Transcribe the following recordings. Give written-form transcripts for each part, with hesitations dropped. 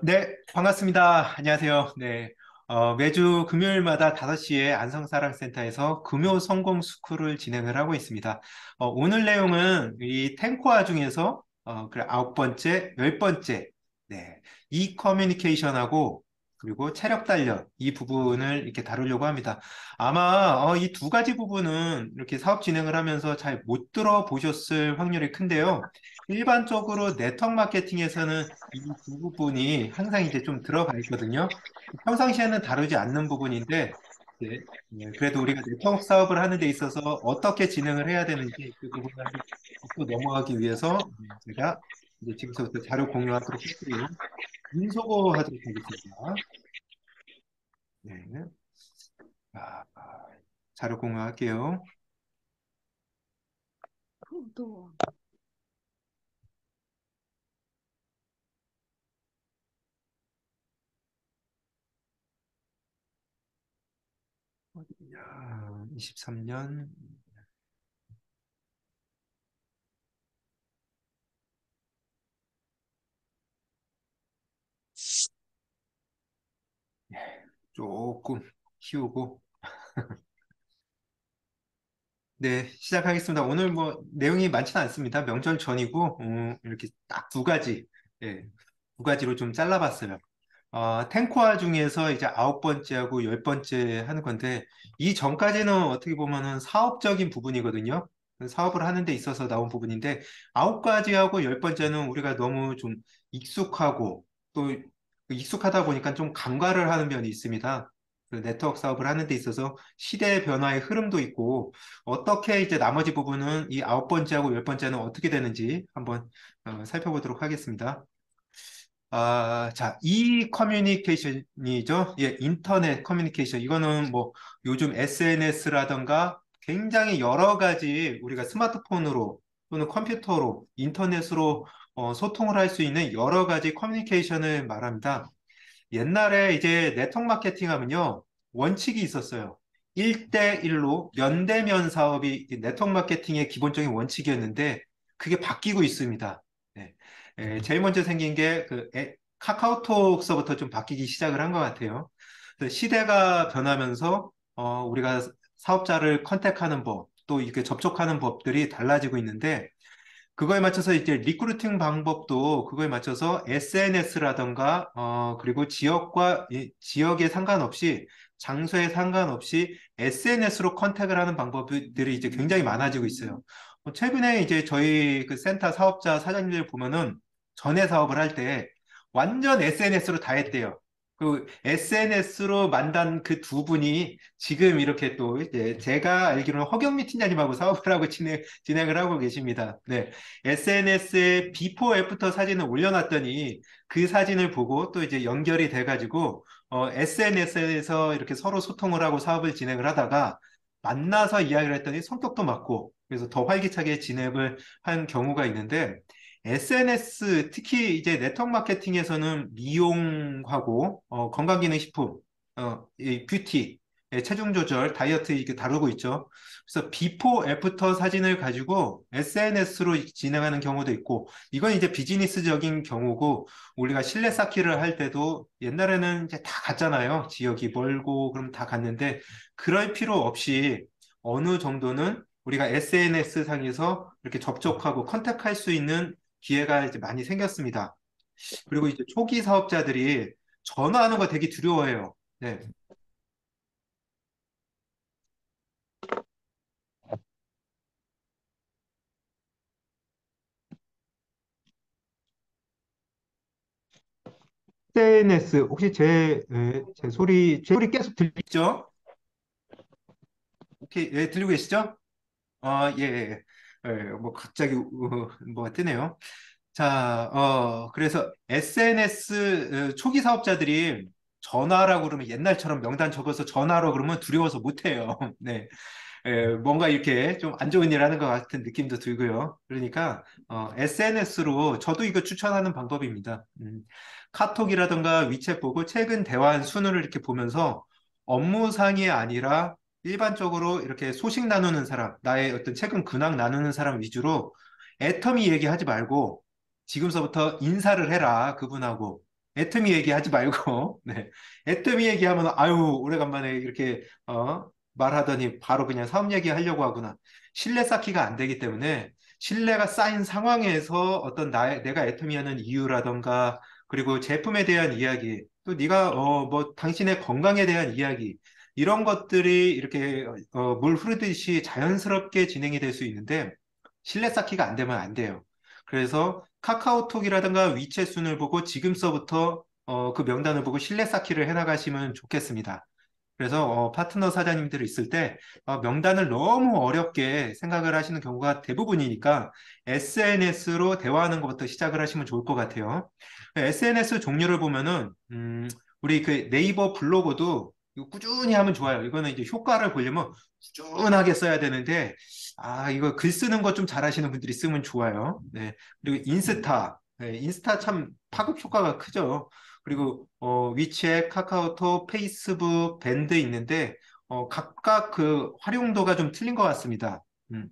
네, 반갑습니다. 안녕하세요. 네, 매주 금요일마다 5시에 안성사랑센터에서 금요 성공 스쿨을 진행을 하고 있습니다. 오늘 내용은 이 탱코화 중에서 그래, 9번째, 10번째, 네, 이 커뮤니케이션하고 그리고 체력 단련 이 부분을 이렇게 다루려고 합니다. 아마 이 두 가지 부분은 이렇게 사업 진행을 하면서 잘 못 들어보셨을 확률이 큰데요. 일반적으로 네트워크 마케팅에서는 이 두 부분이 항상 이제 좀 들어가 있거든요. 평상시에는 다루지 않는 부분인데, 그래도 우리가 네트워크 사업을 하는 데 있어서 어떻게 진행을 해야 되는지 그 부분을 짚고 넘어가기 위해서 제가 이제 지금부터 자료 공유하도록 할게요. 인소거 하도록 하겠습니다. 네. 자료 공유할게요. 또 어디냐, 23년. 조금 키우고. 네, 시작하겠습니다. 오늘 뭐 내용이 많지는 않습니다. 명절 전이고 이렇게 딱 두 가지, 예, 두 가지로 좀 잘라봤어요. 탱코화 중에서 이제 9번째하고 10번째 하는 건데 이 전까지는 어떻게 보면은 사업적인 부분이거든요. 사업을 하는 데 있어서 나온 부분인데 9가지하고 10번째는 우리가 너무 좀 익숙하고 또 익숙하다 보니까 좀 간과를 하는 면이 있습니다. 그 네트워크 사업을 하는 데 있어서 시대의 변화의 흐름도 있고 어떻게 이제 나머지 부분은 이 9번째하고 10번째는 어떻게 되는지 한번 살펴보도록 하겠습니다. 자, 이 커뮤니케이션이죠. 예, 인터넷 커뮤니케이션. 이거는 뭐 요즘 SNS라던가 굉장히 여러 가지 우리가 스마트폰으로 또는 컴퓨터로 인터넷으로 소통을 할 수 있는 여러 가지 커뮤니케이션을 말합니다. 옛날에 이제 네트워크 마케팅 하면요, 원칙이 있었어요. 1대1로 면대면 사업이 이 네트워크 마케팅의 기본적인 원칙이었는데, 그게 바뀌고 있습니다. 네. 제일 먼저 생긴 게 카카오톡서부터 좀 바뀌기 시작을 한 것 같아요. 그래서 시대가 변하면서, 우리가 사업자를 컨택하는 법, 또 이렇게 접촉하는 법들이 달라지고 있는데, 그거에 맞춰서 이제 리크루팅 방법도 그거에 맞춰서 SNS라던가 그리고 지역에 상관없이 장소에 상관없이 SNS로 컨택을 하는 방법들이 이제 굉장히 많아지고 있어요. 최근에 이제 저희 그 센터 사업자 사장님들 보면은 전에 사업을 할 때 완전 SNS로 다 했대요. 그 SNS로 만난 그 두 분이 지금 이렇게 또 이제 제가 알기로는 허경미 팀장님하고 사업을 하고 진행을 하고 계십니다. 네. SNS에 비포 애프터 사진을 올려놨더니 그 사진을 보고 또 이제 연결이 돼가지고 SNS에서 이렇게 서로 소통을 하고 사업을 진행을 하다가 만나서 이야기를 했더니 성격도 맞고 그래서 더 활기차게 진행을 한 경우가 있는데 SNS 특히 이제 네트워크 마케팅에서는 미용하고 건강기능식품, 이 뷰티, 체중 조절, 다이어트 이렇게 다루고 있죠. 그래서 비포 애프터 사진을 가지고 SNS로 진행하는 경우도 있고, 이건 이제 비즈니스적인 경우고, 우리가 실내 쌓기를 할 때도 옛날에는 이제 다 갔잖아요. 지역이 멀고, 그럼 다 갔는데, 그럴 필요 없이 어느 정도는 우리가 SNS 상에서 이렇게 접촉하고 컨택할 수 있는 기회가 이제 많이 생겼습니다. 그리고 이제 초기 사업자들이 전화하는 거 되게 두려워해요. 네. SNS 혹시 제 소리 계속 들리죠? 오케이, 예, 들리고 계시죠? 예, 예, 예. 뭐 갑자기 뭐가 뜨네요. 자, 그래서 SNS 초기 사업자들이 전화라고 그러면 옛날처럼 명단 적어서 전화로 그러면 두려워서 못 해요. 네. 뭔가 이렇게 좀 안 좋은 일 하는 것 같은 느낌도 들고요. 그러니까 SNS로 저도 이거 추천하는 방법입니다. 카톡이라든가 위챗 보고 최근 대화한 순위를 이렇게 보면서 업무상이 아니라 일반적으로 이렇게 소식 나누는 사람, 나의 어떤 최근 근황 나누는 사람 위주로 애터미 얘기하지 말고 지금서부터 인사를 해라, 그분하고. 애터미 얘기하지 말고, 네. 애터미 얘기하면, 아유, 오래간만에 이렇게, 말하더니 바로 그냥 사업 얘기하려고 하구나. 신뢰 쌓기가 안 되기 때문에, 신뢰가 쌓인 상황에서 어떤 내가 애터미 하는 이유라던가, 그리고 제품에 대한 이야기, 또 네가, 뭐, 당신의 건강에 대한 이야기, 이런 것들이 이렇게, 물 흐르듯이 자연스럽게 진행이 될 수 있는데, 신뢰 쌓기가 안 되면 안 돼요. 그래서 카카오톡이라든가 위챗순을 보고 지금서부터 그 명단을 보고 신뢰 쌓기를 해나가시면 좋겠습니다. 그래서 파트너 사장님들 있을 때 명단을 너무 어렵게 생각을 하시는 경우가 대부분이니까 SNS로 대화하는 것부터 시작을 하시면 좋을 것 같아요. SNS 종류를 보면은 우리 그 네이버 블로그도 이거 꾸준히 하면 좋아요. 이거는 이제 효과를 보려면 꾸준하게 써야 되는데 이거 글 쓰는 거 좀 잘하시는 분들이 쓰면 좋아요. 네. 그리고 인스타, 네, 인스타 참 파급 효과가 크죠. 그리고 위챗, 카카오톡, 페이스북, 밴드 있는데 각각 그 활용도가 좀 틀린 것 같습니다. 음.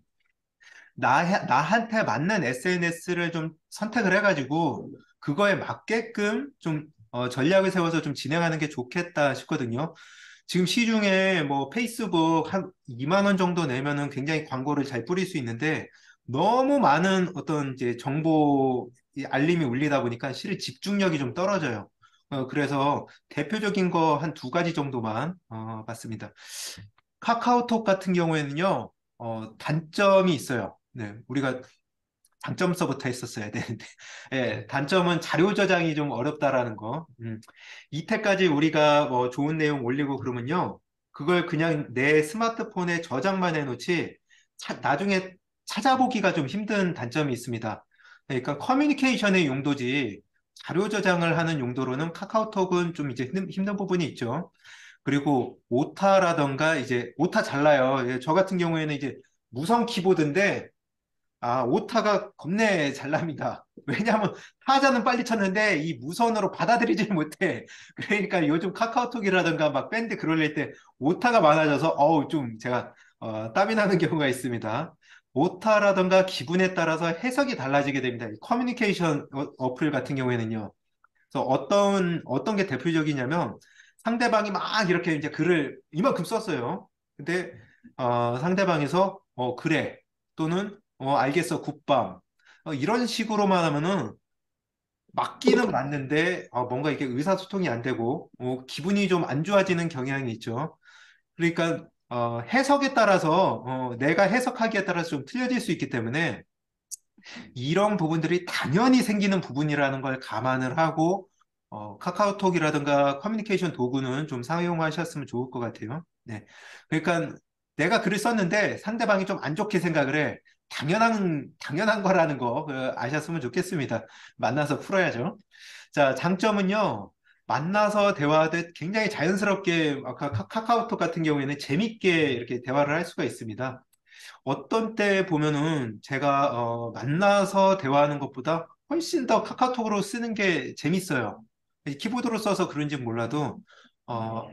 나한테 맞는 SNS를 좀 선택을 해가지고 그거에 맞게끔 좀 전략을 세워서 좀 진행하는 게 좋겠다 싶거든요. 지금 시중에 뭐 페이스북 한 2만 원 정도 내면은 굉장히 광고를 잘 뿌릴 수 있는데 너무 많은 어떤 이제 정보 이 알림이 울리다 보니까 실은 집중력이 좀 떨어져요. 그래서 대표적인 거 한 두 가지 정도만 봤습니다. 카카오톡 같은 경우에는요, 단점이 있어요. 네, 우리가 장점서부터 했었어야 되는데, 예, 단점은 자료 저장이 좀 어렵다라는 거. 이때까지 우리가 뭐 좋은 내용 올리고 그러면요, 그걸 그냥 내 스마트폰에 저장만 해놓지, 나중에 찾아보기가 좀 힘든 단점이 있습니다. 그러니까 커뮤니케이션의 용도지, 자료 저장을 하는 용도로는 카카오톡은 좀 이제 힘든 부분이 있죠. 그리고 오타라던가 이제 오타 잘 나요. 예, 저 같은 경우에는 이제 무선 키보드인데 오타가 겁내 잘 납니다. 왜냐하면 타자는 빨리 쳤는데 이 무선으로 받아들이질 못해. 그러니까 요즘 카카오톡이라든가 막 밴드 글 올릴 때 오타가 많아져서 좀 제가 땀이 나는 경우가 있습니다. 오타라든가 기분에 따라서 해석이 달라지게 됩니다. 이 커뮤니케이션 어플 같은 경우에는요. 그래서 어떤 게 대표적이냐면 상대방이 막 이렇게 이제 글을 이만큼 썼어요. 근데 상대방에서 그래 또는 알겠어 굿밤 이런 식으로만 하면은 맞기는 맞는데 뭔가 이게 의사소통이 안 되고 기분이 좀 안 좋아지는 경향이 있죠. 그러니까 해석에 따라서 내가 해석하기에 따라서 좀 틀려질 수 있기 때문에 이런 부분들이 당연히 생기는 부분이라는 걸 감안을 하고 카카오톡이라든가 커뮤니케이션 도구는 좀 사용하셨으면 좋을 것 같아요. 네. 그러니까 내가 글을 썼는데 상대방이 좀 안 좋게 생각을 해. 당연한 거라는 거 아셨으면 좋겠습니다. 만나서 풀어야죠. 자, 장점은요. 만나서 대화하듯 굉장히 자연스럽게 아까 카카오톡 같은 경우에는 재밌게 이렇게 대화를 할 수가 있습니다. 어떤 때 보면은 제가 만나서 대화하는 것보다 훨씬 더 카카오톡으로 쓰는 게 재밌어요. 키보드로 써서 그런지 몰라도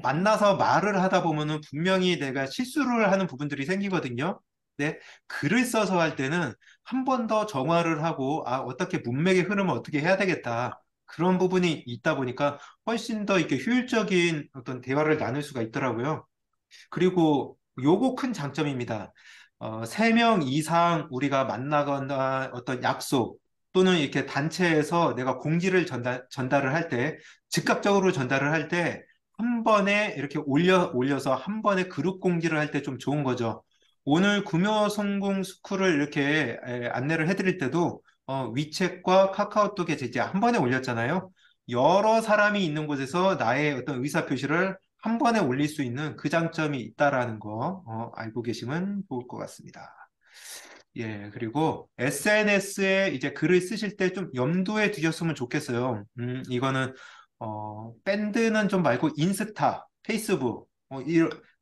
만나서 말을 하다 보면은 분명히 내가 실수를 하는 부분들이 생기거든요. 근데 글을 써서 할 때는 한 번 더 정화를 하고 어떻게 문맥의 흐름을 어떻게 해야 되겠다. 그런 부분이 있다 보니까 훨씬 더 이렇게 효율적인 어떤 대화를 나눌 수가 있더라고요. 그리고 요거 큰 장점입니다. 3명 이상 우리가 만나거나 어떤 약속 또는 이렇게 단체에서 내가 공지를 전달을 할 때, 즉각적으로 전달을 할 때, 한 번에 이렇게 올려서 한 번에 그룹 공지를 할 때 좀 좋은 거죠. 오늘 구묘 성공 스쿨을 이렇게 안내를 해드릴 때도 위챗과 카카오톡에 이제 한 번에 올렸잖아요. 여러 사람이 있는 곳에서 나의 어떤 의사표시를 한 번에 올릴 수 있는 그 장점이 있다라는 거 알고 계시면 좋을 것 같습니다. 예, 그리고 SNS에 이제 글을 쓰실 때 좀 염두에 두셨으면 좋겠어요. 이거는 밴드는 좀 말고 인스타, 페이스북,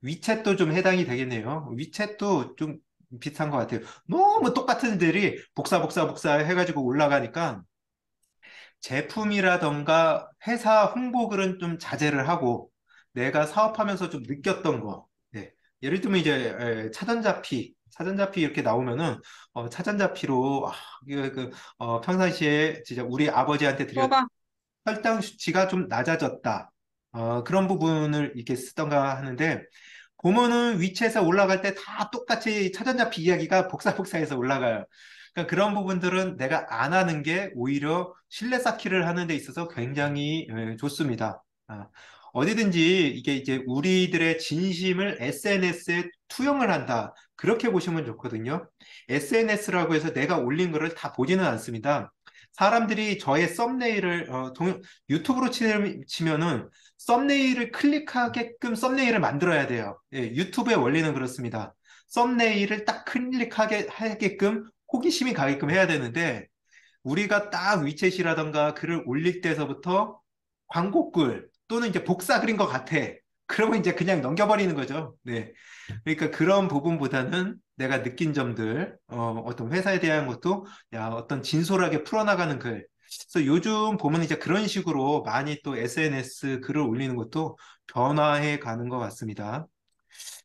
위챗도 좀 해당이 되겠네요. 위챗도 좀 비슷한 것 같아요. 너무 똑같은 들이 복사 해가지고 올라가니까 제품이라던가 회사 홍보글은 좀 자제를 하고 내가 사업하면서 좀 느꼈던 거. 네. 예를 들면 이제 차전자피 이렇게 나오면은 차전자피로 평상시에 진짜 우리 아버지한테 드렸 써봐. 혈당 수치가 좀 낮아졌다. 그런 부분을 이렇게 쓰던가 하는데, 보면은 위치에서 올라갈 때 다 똑같이 차전자피 이야기가 복사복사해서 올라가요. 그러니까 그런 부분들은 내가 안 하는 게 오히려 신뢰 쌓기를 하는 데 있어서 굉장히 좋습니다. 어디든지 이게 이제 우리들의 진심을 SNS에 투영을 한다. 그렇게 보시면 좋거든요. SNS라고 해서 내가 올린 거를 다 보지는 않습니다. 사람들이 저의 썸네일을 유튜브로 치면은 썸네일을 클릭하게끔 썸네일을 만들어야 돼요. 예, 유튜브의 원리는 그렇습니다. 썸네일을 딱 클릭하게 하게끔 호기심이 가게끔 해야 되는데 우리가 딱 위챗이라던가 글을 올릴 때서부터 광고글 또는 이제 복사 그린 것 같아. 그러면 이제 그냥 넘겨버리는 거죠. 네. 그러니까 그런 부분보다는 내가 느낀 점들, 어떤 회사에 대한 것도 야, 어떤 진솔하게 풀어나가는 글. 그래서 요즘 보면 이제 그런 식으로 많이 또 SNS 글을 올리는 것도 변화해 가는 것 같습니다.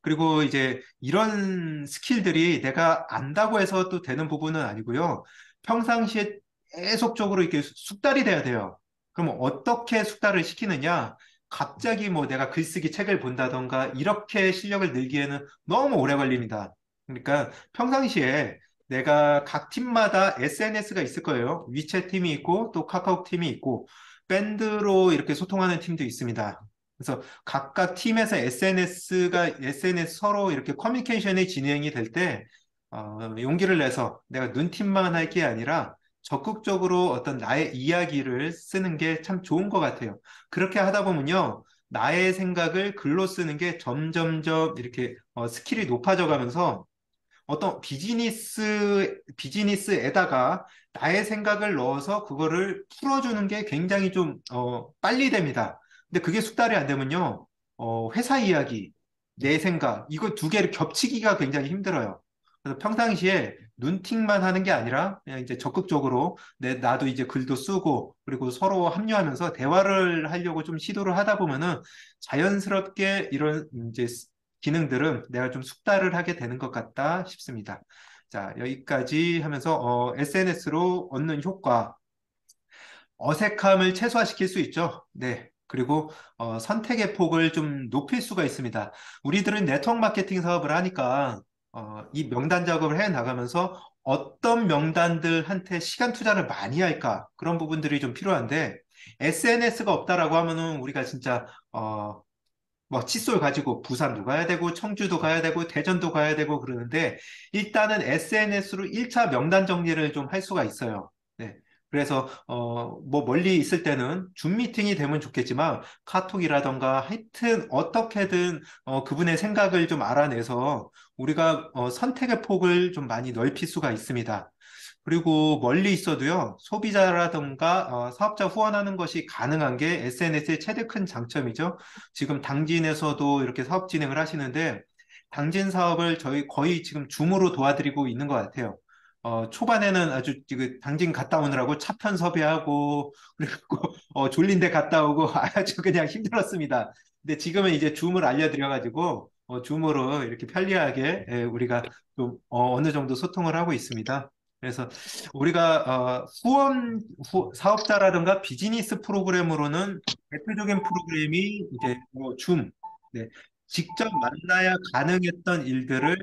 그리고 이제 이런 스킬들이 내가 안다고 해서 또 되는 부분은 아니고요. 평상시에 계속적으로 이렇게 숙달이 돼야 돼요. 그럼 어떻게 숙달을 시키느냐? 갑자기 뭐 내가 글쓰기 책을 본다던가 이렇게 실력을 늘기에는 너무 오래 걸립니다. 그러니까 평상시에 내가 각 팀마다 SNS가 있을 거예요. 위챗 팀이 있고 또 카카오 팀이 있고 밴드로 이렇게 소통하는 팀도 있습니다. 그래서 각각 팀에서 SNS 서로 이렇게 커뮤니케이션이 진행이 될 때, 용기를 내서 내가 눈팅만 할 게 아니라 적극적으로 어떤 나의 이야기를 쓰는 게 참 좋은 것 같아요. 그렇게 하다 보면요, 나의 생각을 글로 쓰는 게 점점점 이렇게 스킬이 높아져 가면서 어떤 비즈니스에다가 나의 생각을 넣어서 그거를 풀어주는 게 굉장히 좀, 빨리 됩니다. 근데 그게 숙달이 안 되면요, 회사 이야기, 내 생각, 이거 두 개를 겹치기가 굉장히 힘들어요. 그래서 평상시에 눈팅만 하는 게 아니라 그냥 이제 적극적으로 나도 이제 글도 쓰고 그리고 서로 합류하면서 대화를 하려고 좀 시도를 하다 보면은 자연스럽게 이런 이제 기능들은 내가 좀 숙달을 하게 되는 것 같다 싶습니다. 자, 여기까지 하면서 SNS로 얻는 효과, 어색함을 최소화시킬 수 있죠. 네. 그리고 선택의 폭을 좀 높일 수가 있습니다. 우리들은 네트워크 마케팅 사업을 하니까 이 명단 작업을 해 나가면서 어떤 명단들한테 시간 투자를 많이 할까 그런 부분들이 좀 필요한데 SNS가 없다라고 하면은 우리가 진짜 뭐 칫솔 가지고 부산도 가야 되고 청주도 가야 되고 대전도 가야 되고 그러는데 일단은 SNS로 1차 명단 정리를 좀 할 수가 있어요. 네. 그래서 뭐 멀리 있을 때는 줌 미팅이 되면 좋겠지만 카톡이라던가 하여튼 어떻게든 그분의 생각을 좀 알아내서 우리가 선택의 폭을 좀 많이 넓힐 수가 있습니다. 그리고 멀리 있어도요, 소비자라든가 사업자 후원하는 것이 가능한 게 SNS의 최대 큰 장점이죠. 지금 당진에서도 이렇게 사업 진행을 하시는데, 당진 사업을 저희 거의 지금 줌으로 도와드리고 있는 것 같아요. 초반에는 아주 지금 당진 갔다 오느라고 차편 섭외하고, 그리고 졸린데 갔다 오고 아주 그냥 힘들었습니다. 근데 지금은 이제 줌을 알려드려가지고, 줌으로 이렇게 편리하게 우리가 좀 어느 정도 소통을 하고 있습니다. 그래서 우리가 사업자라든가 비즈니스 프로그램으로는 대표적인 프로그램이 이제 줌, 네, 직접 만나야 가능했던 일들을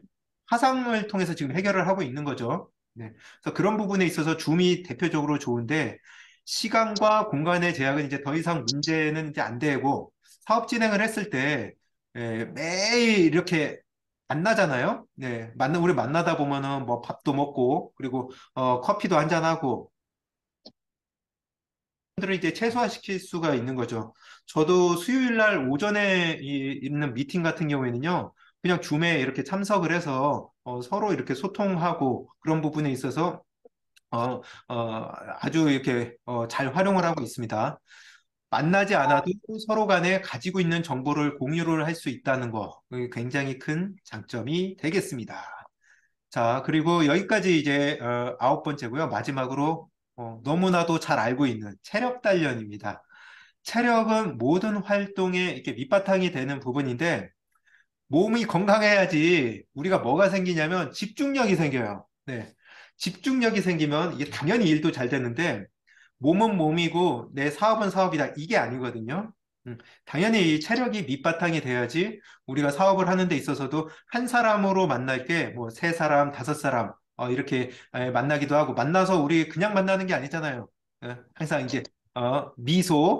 화상을 통해서 지금 해결을 하고 있는 거죠. 네, 그래서 그런 부분에 있어서 줌이 대표적으로 좋은데 시간과 공간의 제약은 이제 더 이상 문제는 이제 안 되고 사업 진행을 했을 때 매일 이렇게 만나잖아요. 네, 우리 만나다 보면은 뭐 밥도 먹고, 그리고, 커피도 한잔하고, 들을 이제 최소화시킬 수가 있는 거죠. 저도 수요일 날 오전에 있는 미팅 같은 경우에는요, 그냥 줌에 이렇게 참석을 해서, 서로 이렇게 소통하고, 그런 부분에 있어서, 어, 아주 이렇게, 잘 활용을 하고 있습니다. 만나지 않아도 서로 간에 가지고 있는 정보를 공유를 할 수 있다는 거, 그게 굉장히 큰 장점이 되겠습니다. 자, 그리고 여기까지 이제 아홉 번째고요. 마지막으로 너무나도 잘 알고 있는 체력 단련입니다. 체력은 모든 활동에 이렇게 밑바탕이 되는 부분인데 몸이 건강해야지 우리가 뭐가 생기냐면 집중력이 생겨요. 네. 집중력이 생기면 이게 당연히 일도 잘 되는데 몸은 몸이고 내 사업은 사업이다. 이게 아니거든요. 당연히 이 체력이 밑바탕이 돼야지 우리가 사업을 하는 데 있어서도 한 사람으로 만날 게 뭐 세 사람, 다섯 사람 이렇게 만나기도 하고 만나서 우리 그냥 만나는 게 아니잖아요. 항상 이제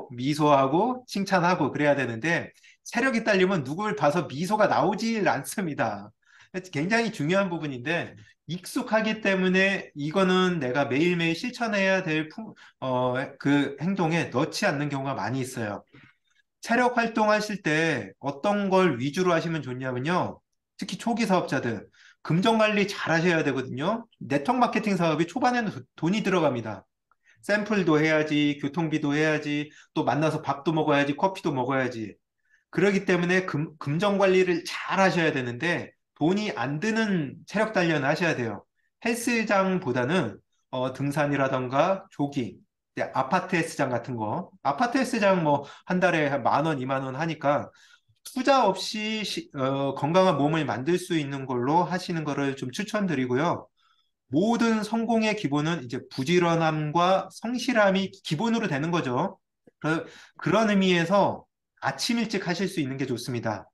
미소하고 칭찬하고 그래야 되는데 체력이 딸리면 누굴 봐서 미소가 나오질 않습니다. 굉장히 중요한 부분인데 익숙하기 때문에 이거는 내가 매일매일 실천해야 될 그 행동에 넣지 않는 경우가 많이 있어요. 체력 활동하실 때 어떤 걸 위주로 하시면 좋냐면요. 특히 초기 사업자들, 금전 관리 잘 하셔야 되거든요. 네트워크 마케팅 사업이 초반에는 돈이 들어갑니다. 샘플도 해야지, 교통비도 해야지, 또 만나서 밥도 먹어야지, 커피도 먹어야지. 그러기 때문에 금전 관리를 잘 하셔야 되는데 돈이 안 드는 체력 단련을 하셔야 돼요. 헬스장보다는 등산이라던가 조깅, 아파트 헬스장 같은 거. 아파트 헬스장 뭐 한 달에 한 만 원, 이만 원 하니까 투자 없이 건강한 몸을 만들 수 있는 걸로 하시는 거를 좀 추천드리고요. 모든 성공의 기본은 이제 부지런함과 성실함이 기본으로 되는 거죠. 그런 의미에서 아침 일찍 하실 수 있는 게 좋습니다.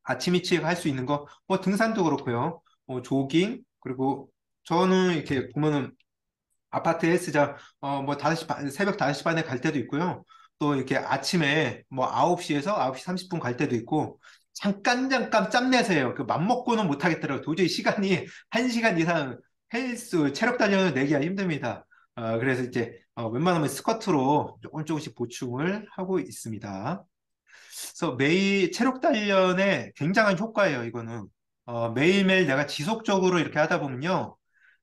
아침 일찍 할 수 있는 거, 뭐 등산도 그렇고요. 조깅, 그리고 저는 이렇게 보면은 아파트 헬스장, 뭐 5시 반, 새벽 5시 반에 갈 때도 있고요. 또 이렇게 아침에 뭐 9시에서 9시 30분 갈 때도 있고, 잠깐 짬내세요. 그 맘먹고는 못 하겠더라고요. 도저히 시간이 1시간 이상 헬스, 체력 단련을 내기가 힘듭니다. 그래서 이제 웬만하면 스쿼트로 조금씩 보충을 하고 있습니다. 그래서 매일 체력 단련에 굉장한 효과예요, 이거는. 매일매일 내가 지속적으로 이렇게 하다 보면요.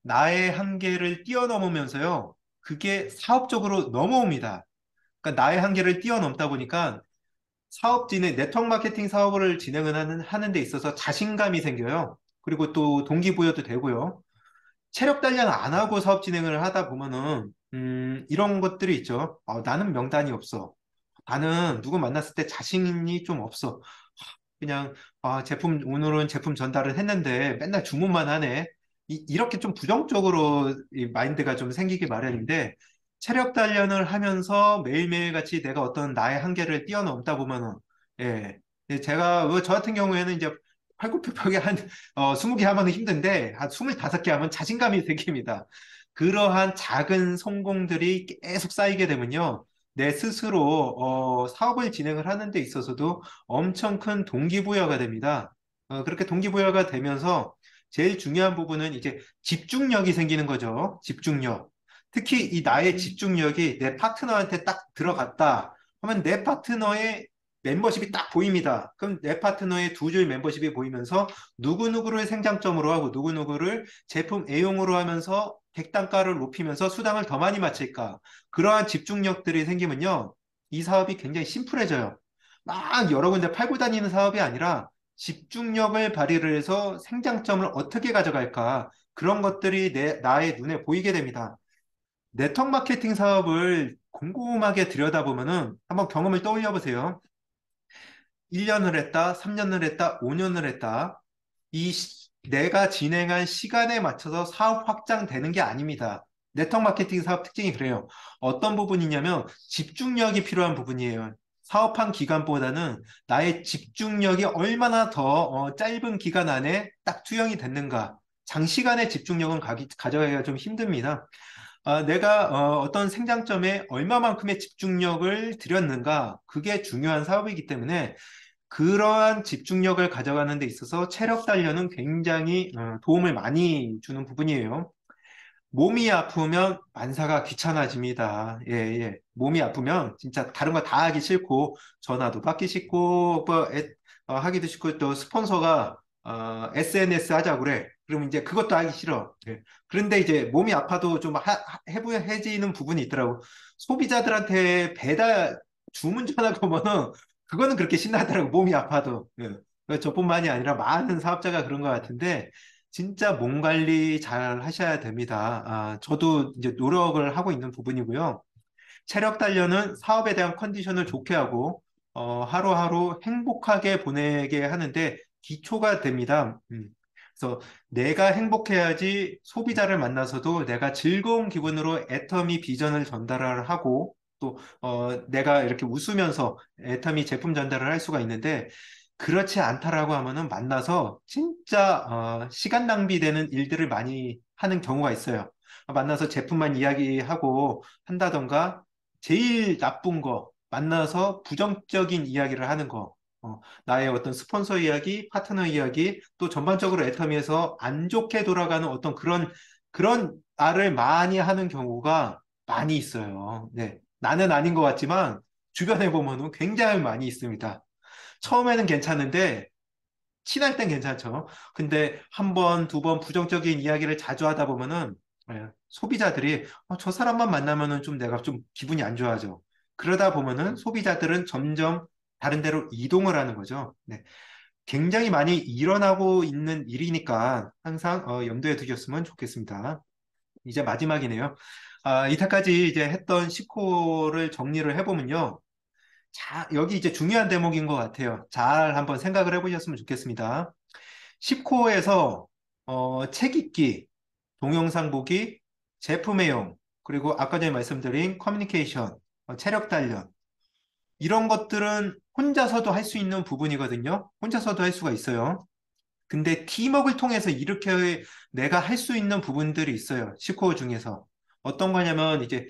나의 한계를 뛰어넘으면서요. 그게 사업적으로 넘어옵니다. 그러니까 나의 한계를 뛰어넘다 보니까 네트워크 마케팅 사업을 진행을 하는 데 있어서 자신감이 생겨요. 그리고 또 동기부여도 되고요. 체력 단련 안 하고 사업 진행을 하다 보면은, 이런 것들이 있죠. 나는 명단이 없어. 나는 누구 만났을 때 자신이 좀 없어. 그냥 오늘은 제품 전달을 했는데 맨날 주문만 하네. 이렇게 좀 부정적으로 이 마인드가 좀 생기기 마련인데 체력 단련을 하면서 매일매일 같이 내가 어떤 나의 한계를 뛰어넘다 보면은 예. 저 같은 경우에는 이제 팔굽혀펴기 한 20개 하면 힘든데 한 25개 하면 자신감이 생깁니다. 그러한 작은 성공들이 계속 쌓이게 되면요. 내 스스로 사업을 진행을 하는 데 있어서도 엄청 큰 동기부여가 됩니다. 그렇게 동기부여가 되면서 제일 중요한 부분은 이제 집중력이 생기는 거죠. 집중력. 특히 이 나의 집중력이 내 파트너한테 딱 들어갔다 하면 내 파트너의 멤버십이 딱 보입니다. 그럼 내 파트너의 두 줄 멤버십이 보이면서 누구누구를 생장점으로 하고 누구누구를 제품 A용으로 하면서 객단가를 높이면서 수당을 더 많이 맞힐까. 그러한 집중력들이 생기면요. 이 사업이 굉장히 심플해져요. 막 여러 군데 팔고 다니는 사업이 아니라 집중력을 발휘를 해서 생장점을 어떻게 가져갈까. 그런 것들이 나의 눈에 보이게 됩니다. 네트워크 마케팅 사업을 꼼꼼하게 들여다보면은 한번 경험을 떠올려 보세요. 1년을 했다, 3년을 했다, 5년을 했다. 내가 진행한 시간에 맞춰서 사업 확장되는 게 아닙니다. 네트워크 마케팅 사업 특징이 그래요. 어떤 부분이냐면 집중력이 필요한 부분이에요. 사업한 기간보다는 나의 집중력이 얼마나 더 짧은 기간 안에 딱 투영이 됐는가. 장시간의 집중력은 가져가기가 좀 힘듭니다. 내가 어떤 생장점에 얼마만큼의 집중력을 들였는가, 그게 중요한 사업이기 때문에 그러한 집중력을 가져가는 데 있어서 체력 단련은 굉장히 도움을 많이 주는 부분이에요. 몸이 아프면 만사가 귀찮아집니다. 예, 예. 몸이 아프면 진짜 다른 거 다 하기 싫고, 전화도 받기 싫고, 하기도 싫고, 또 스폰서가 SNS 하자고 그래. 그러면 이제 그것도 하기 싫어. 예. 그런데 이제 몸이 아파도 좀 해부해지는 부분이 있더라고. 소비자들한테 주문 전화가 오면은 그거는 그렇게 신나더라고. 몸이 아파도. 예. 저뿐만이 아니라 많은 사업자가 그런 것 같은데, 진짜 몸 관리 잘 하셔야 됩니다. 저도 이제 노력을 하고 있는 부분이고요. 체력 단련은 사업에 대한 컨디션을 좋게 하고, 하루하루 행복하게 보내게 하는데 기초가 됩니다. 그래서 내가 행복해야지 소비자를 만나서도 내가 즐거운 기분으로 애터미 비전을 전달을 하고 또 내가 이렇게 웃으면서 애터미 제품 전달을 할 수가 있는데 그렇지 않다라고 하면은 만나서 진짜 시간 낭비되는 일들을 많이 하는 경우가 있어요. 만나서 제품만 이야기하고 한다던가 제일 나쁜 거 만나서 부정적인 이야기를 하는 거 나의 어떤 스폰서 이야기, 파트너 이야기, 또 전반적으로 애터미에서 안 좋게 돌아가는 어떤 그런 말을 많이 하는 경우가 많이 있어요. 네. 나는 아닌 것 같지만 주변에 보면은 굉장히 많이 있습니다. 처음에는 괜찮은데 친할 땐 괜찮죠. 근데 한 번, 두 번 부정적인 이야기를 자주 하다 보면은 소비자들이 저 사람만 만나면은 좀 내가 좀 기분이 안 좋아져. 그러다 보면은 소비자들은 점점 다른 데로 이동을 하는 거죠. 네. 굉장히 많이 일어나고 있는 일이니까 항상 염두에 두셨으면 좋겠습니다. 이제 마지막이네요. 이때까지 이제 했던 10호를 정리를 해보면요. 자, 여기 이제 중요한 대목인 것 같아요. 잘 한번 생각을 해보셨으면 좋겠습니다. 10호에서 책 읽기, 동영상 보기, 제품 애용, 그리고 아까 전에 말씀드린 커뮤니케이션, 체력 단련, 이런 것들은 혼자서도 할 수 있는 부분이거든요. 혼자서도 할 수가 있어요. 근데 팀워크를 통해서 이렇게 내가 할 수 있는 부분들이 있어요. 10호 중에서. 어떤 거냐면 이제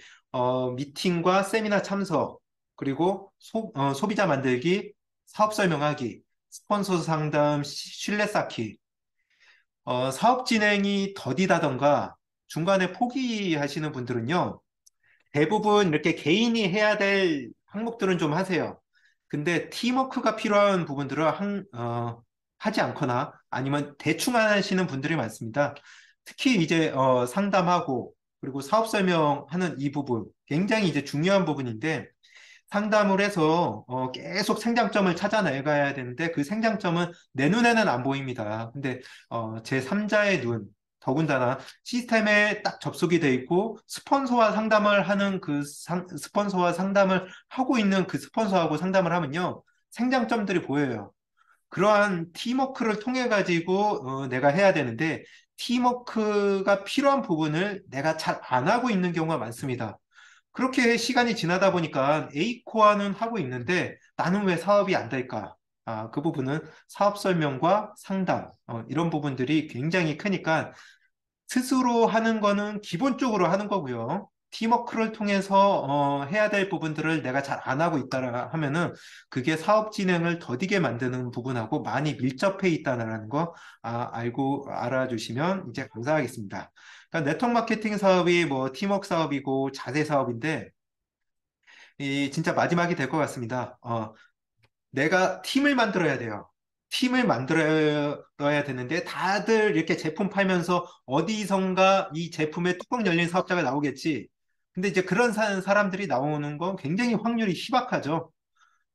미팅과 세미나 참석, 그리고 소비자 만들기, 사업 설명하기, 스폰서 상담, 신뢰 쌓기, 사업 진행이 더디다던가 중간에 포기하시는 분들은요. 대부분 이렇게 개인이 해야 될 항목들은 좀 하세요. 근데 팀워크가 필요한 부분들은 하지 않거나 아니면 대충 하시는 분들이 많습니다. 특히 이제 상담하고 그리고 사업 설명하는 이 부분 굉장히 이제 중요한 부분인데 상담을 해서 계속 생장점을 찾아내가야 되는데 그 생장점은 내 눈에는 안 보입니다. 근데 제 3자의 눈, 더군다나 시스템에 딱 접속이 돼 있고 스폰서와 상담을 하는 스폰서와 상담을 하고 있는 그 스폰서하고 상담을 하면요. 생장점들이 보여요. 그러한 팀워크를 통해 가지고 내가 해야 되는데 팀워크가 필요한 부분을 내가 잘 안 하고 있는 경우가 많습니다. 그렇게 시간이 지나다 보니까 A코어는 하고 있는데 나는 왜 사업이 안 될까? 그 부분은 사업 설명과 상담, 이런 부분들이 굉장히 크니까 스스로 하는 거는 기본적으로 하는 거고요. 팀워크를 통해서 해야 될 부분들을 내가 잘 안 하고 있다 하면은 그게 사업 진행을 더디게 만드는 부분하고 많이 밀접해 있다는 거 알고 알아주시면 이제 감사하겠습니다. 그러니까 네트워크 마케팅 사업이 뭐 팀워크 사업이고 자세 사업인데 이 진짜 마지막이 될 것 같습니다. 내가 팀을 만들어야 돼요. 팀을 만들어야 되는데 다들 이렇게 제품 팔면서 어디선가 이 제품에 뚜껑 열린 사업자가 나오겠지. 근데 이제 그런 사람들이 나오는 건 굉장히 확률이 희박하죠.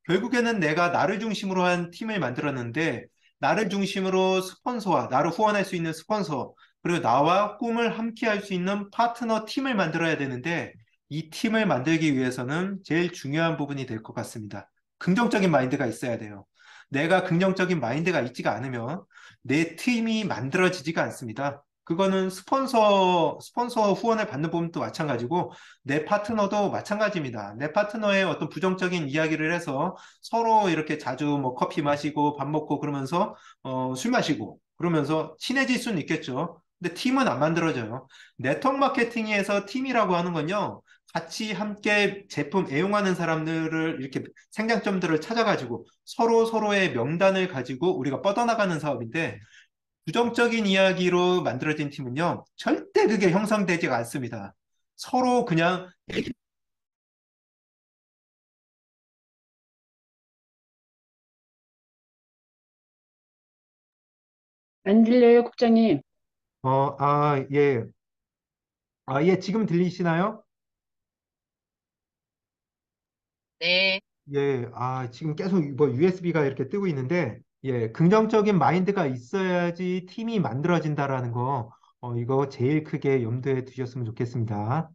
결국에는 내가 나를 중심으로 한 팀을 만들었는데 나를 중심으로 스폰서와 나를 후원할 수 있는 스폰서 그리고 나와 꿈을 함께 할 수 있는 파트너 팀을 만들어야 되는데 이 팀을 만들기 위해서는 제일 중요한 부분이 될 것 같습니다. 긍정적인 마인드가 있어야 돼요. 내가 긍정적인 마인드가 있지가 않으면 내 팀이 만들어지지가 않습니다. 그거는 스폰서 후원을 받는 부분도 마찬가지고 내 파트너도 마찬가지입니다. 내 파트너의 어떤 부정적인 이야기를 해서 서로 이렇게 자주 뭐 커피 마시고 밥 먹고 그러면서 술 마시고 그러면서 친해질 수는 있겠죠. 근데 팀은 안 만들어져요. 네트워크 마케팅에서 팀이라고 하는 건요. 같이 함께 제품 애용하는 사람들을 이렇게 생장점들을 찾아가지고 서로 서로의 명단을 가지고 우리가 뻗어나가는 사업인데 부정적인 이야기로 만들어진 팀은요, 절대 그게 형성되지가 않습니다. 서로 그냥 안 들려요, 국장님? 예. 예, 지금 들리시나요? 네. 예, 지금 계속 뭐 USB가 이렇게 뜨고 있는데, 예, 긍정적인 마인드가 있어야지 팀이 만들어진다라는 거, 이거 제일 크게 염두에 두셨으면 좋겠습니다.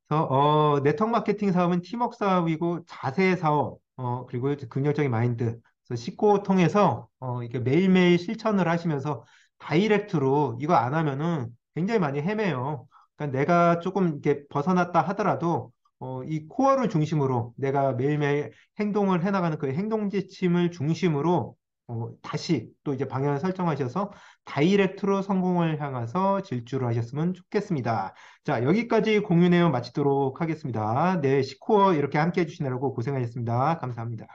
그래서, 네트워크 마케팅 사업은 팀워크 사업이고, 자세 사업, 그리고 이제 긍정적인 마인드, 그래서 십0고 통해서, 이게 매일매일 실천을 하시면서 다이렉트로 이거 안 하면은 굉장히 많이 헤매요. 그러니까 내가 조금 이렇게 벗어났다 하더라도 이 코어를 중심으로 내가 매일매일 행동을 해나가는 그 행동 지침을 중심으로 다시 또 이제 방향을 설정하셔서 다이렉트로 성공을 향해서 질주를 하셨으면 좋겠습니다. 자, 여기까지 공유 내용 마치도록 하겠습니다. 네, 시코어 이렇게 함께 해주시느라고 고생하셨습니다. 감사합니다.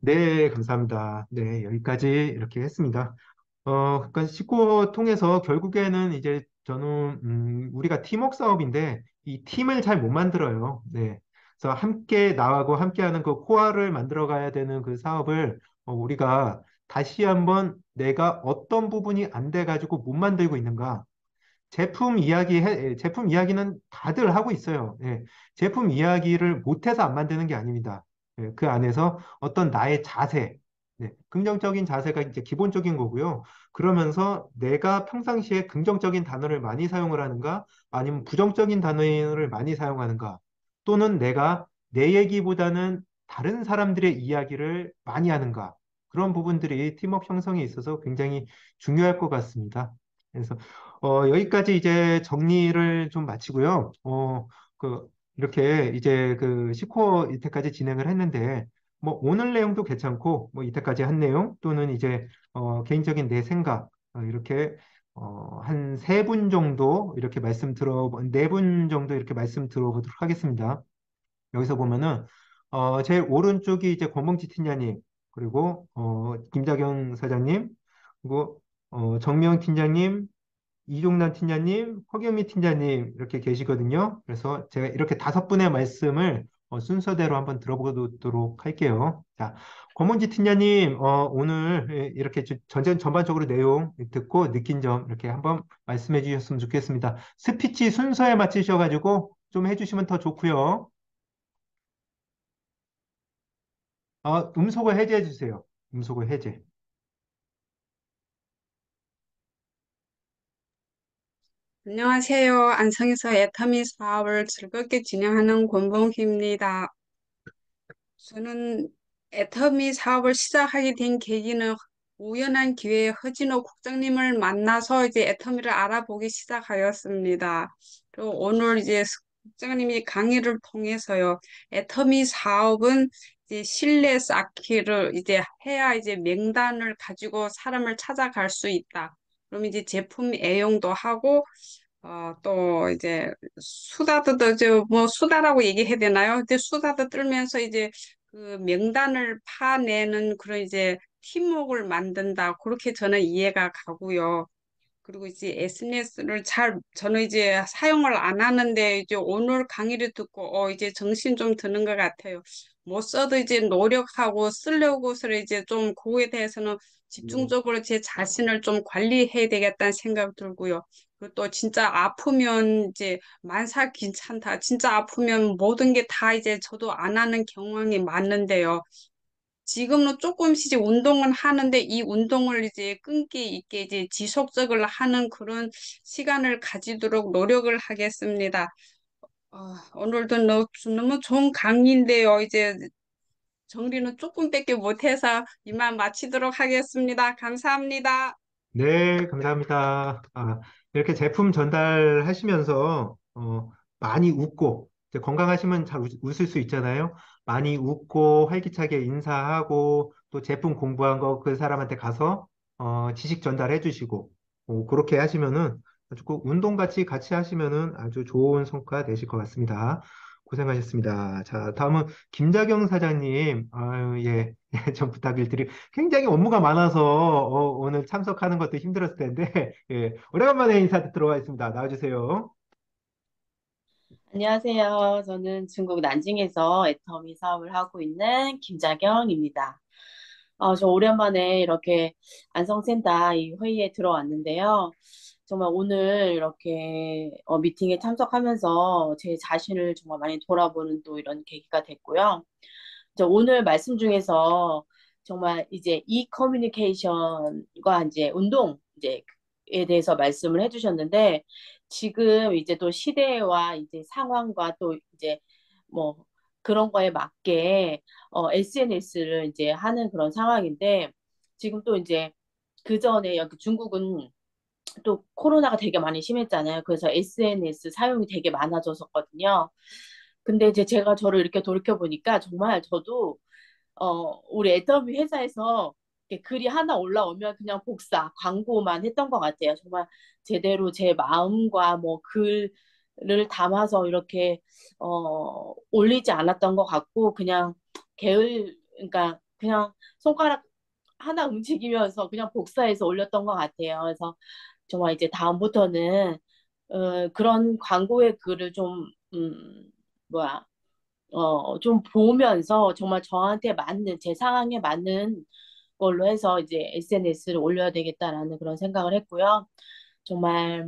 네, 감사합니다. 네, 여기까지 이렇게 했습니다. 그러니까 식구 통해서 결국에는 이제 저는 우리가 팀워크 사업인데 이 팀을 잘 못 만들어요. 네. 그래서 함께 나하고 함께하는 그 코어를 만들어 가야 되는 그 사업을 우리가 다시 한번 내가 어떤 부분이 안 돼 가지고 못 만들고 있는가? 제품 이야기는 다들 하고 있어요. 예, 제품 이야기를 못해서 안 만드는 게 아닙니다. 예, 그 안에서 어떤 나의 자세, 네, 긍정적인 자세가 이제 기본적인 거고요. 그러면서 내가 평상시에 긍정적인 단어를 많이 사용을 하는가, 아니면 부정적인 단어를 많이 사용하는가, 또는 내가 내 얘기보다는 다른 사람들의 이야기를 많이 하는가, 그런 부분들이 팀워크 형성에 있어서 굉장히 중요할 것 같습니다. 그래서 여기까지 이제 정리를 좀 마치고요. 이렇게 이제 그 시코어 이때까지 진행을 했는데, 뭐 오늘 내용도 괜찮고, 뭐 이때까지 한 내용 또는 이제 개인적인 내 생각 이렇게 한 세 분 정도 이렇게 네 분 정도 이렇게 말씀 들어보도록 하겠습니다. 여기서 보면은 제일 오른쪽이 이제 권봉지 팀장님, 그리고 김자경 사장님, 그리고 정명 팀장님, 이종란 팀장님, 허경미 팀장님 이렇게 계시거든요. 그래서 제가 이렇게 다섯 분의 말씀을 순서대로 한번 들어보도록 할게요. 자, 권문지 팀장님, 오늘 이렇게 전반적으로 내용 듣고 느낀 점 이렇게 한번 말씀해 주셨으면 좋겠습니다. 스피치 순서에 맞추셔가지고 좀 해주시면 더 좋고요. 음소거 해제해 주세요. 음소거 해제. 안녕하세요. 안성에서 애터미 사업을 즐겁게 진행하는 권봉희입니다. 저는 애터미 사업을 시작하게 된 계기는 우연한 기회에 허진호 국장님을 만나서 이제 애터미를 알아보기 시작하였습니다. 그리고 오늘 이제 국장님이 강의를 통해서요, 애터미 사업은 이제 실내 쌓기를 이제 해야 이제 명단을 가지고 사람을 찾아갈 수 있다. 그럼 이제 제품 애용도 하고 또 이제 수다도 저뭐 수다라고 얘기해야 되나요? 근데 수다도 떨면서 이제 그 명단을 파내는 그런 이제 팀워크를 만든다. 그렇게 저는 이해가 가고요. 그리고 이제 SNS를 저는 이제 사용을 안 하는데 이제 오늘 강의를 듣고 이제 정신 좀 드는 것 같아요. 못 써도 이제 노력하고 쓰려고서 이제 좀 그거에 대해서는 집중적으로 제 자신을 좀 관리해야 되겠다는 생각 들고요. 그리고 또 진짜 아프면 이제 만사 괜찮다. 진짜 아프면 모든 게 다 이제 저도 안 하는 경향이 많은데요. 지금은 조금씩 이제 운동은 하는데 이 운동을 이제 끈기 있게 이제 지속적으로 하는 그런 시간을 가지도록 노력을 하겠습니다. 오늘도 너무 좋은 강의인데요. 이제 정리는 조금밖에 못해서 이만 마치도록 하겠습니다. 감사합니다. 네, 감사합니다. 이렇게 제품 전달하시면서 많이 웃고 이제 건강하시면 잘 웃을 수 있잖아요. 많이 웃고 활기차게 인사하고 또 제품 공부한 거 그 사람한테 가서 지식 전달해 주시고 그렇게 하시면은 아주 그 운동 같이 하시면은 아주 좋은 성과 내실 것 같습니다. 고생하셨습니다. 자, 다음은 김자경 사장님. 아유, 예. 좀 부탁을 드리 굉장히 업무가 많아서 오늘 참석하는 것도 힘들었을 텐데, 예, 오래간만에 인사 들어가 있습니다. 나와주세요. 안녕하세요. 저는 중국 난징에서 애터미 사업을 하고 있는 김자경입니다. 저 오랜만에 이렇게 안성센터 이 회의에 들어왔는데요. 정말 오늘 이렇게 미팅에 참석하면서 제 자신을 정말 많이 돌아보는 또 이런 계기가 됐고요. 오늘 말씀 중에서 정말 이제 이 커뮤니케이션과 이제 운동 이제에 대해서 말씀을 해주셨는데 지금 이제 또 시대와 이제 상황과 또 이제 뭐 그런 거에 맞게 SNS를 이제 하는 그런 상황인데 지금 또 이제 그 전에 여기 중국은 또 코로나가 되게 많이 심했잖아요. 그래서 SNS 사용이 되게 많아졌었거든요. 근데 이제 제가 저를 이렇게 돌이켜 보니까 정말 저도 우리 애터미 회사에서 이렇게 글이 하나 올라오면 그냥 복사, 광고만 했던 것 같아요. 정말 제대로 제 마음과 뭐 글을 담아서 이렇게 올리지 않았던 것 같고 그냥 그러니까 그냥 손가락 하나 움직이면서 그냥 복사해서 올렸던 것 같아요. 그래서 정말 이제 다음부터는 그런 광고의 글을 좀 뭐야 좀 보면서 정말 저한테 맞는, 제 상황에 맞는 걸로 해서 이제 SNS를 올려야 되겠다라는 그런 생각을 했고요. 정말,